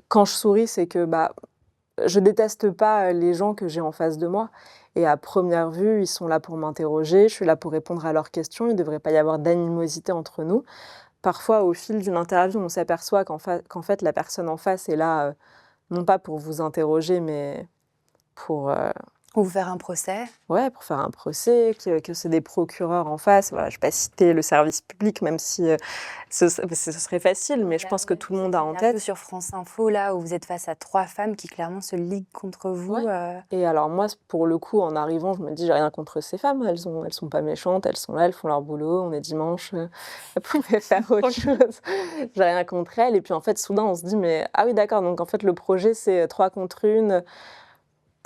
quand je souris, c'est que, je déteste pas les gens que j'ai en face de moi et à première vue, ils sont là pour m'interroger, je suis là pour répondre à leurs questions, il devrait pas y avoir d'animosité entre nous. Parfois, au fil d'une interview, on s'aperçoit qu'en fait, la personne en face est là, non pas pour vous interroger, mais pour, Ou faire un procès. ouais, pour faire un procès, que c'est des procureurs en face. Voilà, je vais pas citer le service public, même si, ce serait facile, mais je Là, pense que ouais, tout le cette monde a en interview tête. sur France Info, là, où vous êtes face à 3 femmes qui clairement se liguent contre Ouais. vous. Et alors moi, pour le coup, en arrivant, je me dis: «J'ai rien contre ces femmes, elles sont pas méchantes, elles sont là, elles font leur boulot, on est dimanche, elles pourraient faire autre chose. J'ai rien contre elles» et puis en fait, soudain, on se dit: «Mais ah oui d'accord, donc en fait le projet c'est 3 contre 1».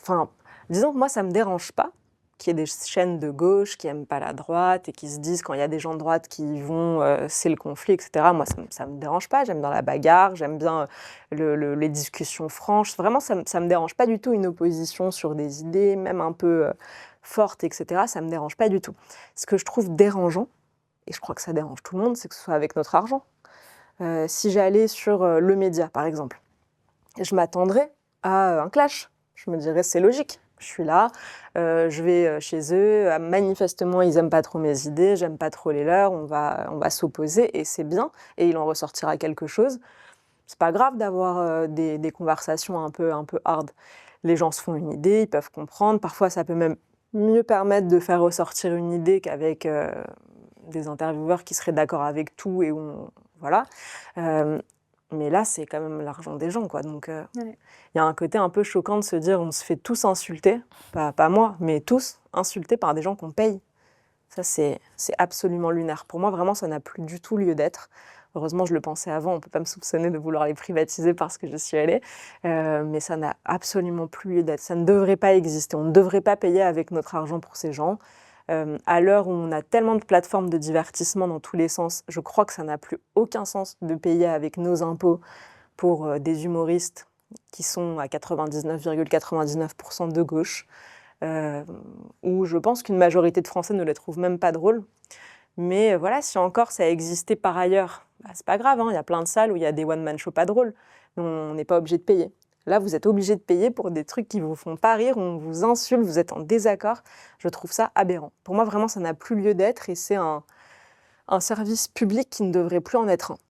Enfin, disons que moi ça me dérange pas qu'il y ait des chaînes de gauche qui aiment pas la droite et qui se disent quand il y a des gens de droite qui y vont, c'est le conflit et cetera. Moi ça me dérange pas, j'aime bien la bagarre, j'aime bien, les discussions franches. Vraiment ça me dérange pas du tout une opposition sur des idées, même un peu, fortes et cetera, ça me dérange pas du tout. Ce que je trouve dérangeant, et je crois que ça dérange tout le monde, c'est que ce soit avec notre argent. Si j'allais sur, Le Média par exemple, je m'attendrais à un clash. Je me dirais: «C'est logique, je suis là, je vais, chez eux, manifestement ils aiment pas trop mes idées, j'aime pas trop les leurs, on va s'opposer et c'est bien et il en ressortira quelque chose». C'est pas grave d'avoir, des conversations un peu hard. Les gens se font une idée, ils peuvent comprendre, parfois ça peut même mieux permettre de faire ressortir une idée qu'avec, des intervieweurs qui seraient d'accord avec tout et où on voilà. Hem Mais là, c'est quand même l'argent des gens, quoi, donc Ouais. il y a un côté un peu choquant de se dire: «On se fait tous insulter», pas moi, mais tous insultés par des gens qu'on paye. Ça, c'est absolument lunaire. Pour moi, vraiment, ça n'a plus du tout lieu d'être. Heureusement, je le pensais avant, on peut pas me soupçonner de vouloir les privatiser parce que je suis allée, mais ça n'a absolument plus lieu d'être. Ça ne devrait pas exister. On ne devrait pas payer avec notre argent pour ces gens. À l'heure où on a tellement de plateformes de divertissement dans tous les sens, je crois que ça n'a plus aucun sens de payer avec nos impôts pour, des humoristes qui sont à 99,99 de gauche, hem, où je pense qu'une majorité de Français ne les trouvent même pas drôles. Mais voilà, si encore ça existait par ailleurs, c'est pas grave, hein, il y a plein de salles où il y a des one man show pas drôles. On n'est pas obligé de payer. Là, vous êtes obligé de payer pour des trucs qui vous font pas rire, on vous insulte, vous êtes en désaccord. Je trouve ça aberrant. Pour moi, vraiment, ça n'a plus lieu d'être et c'est un service public qui ne devrait plus en être un.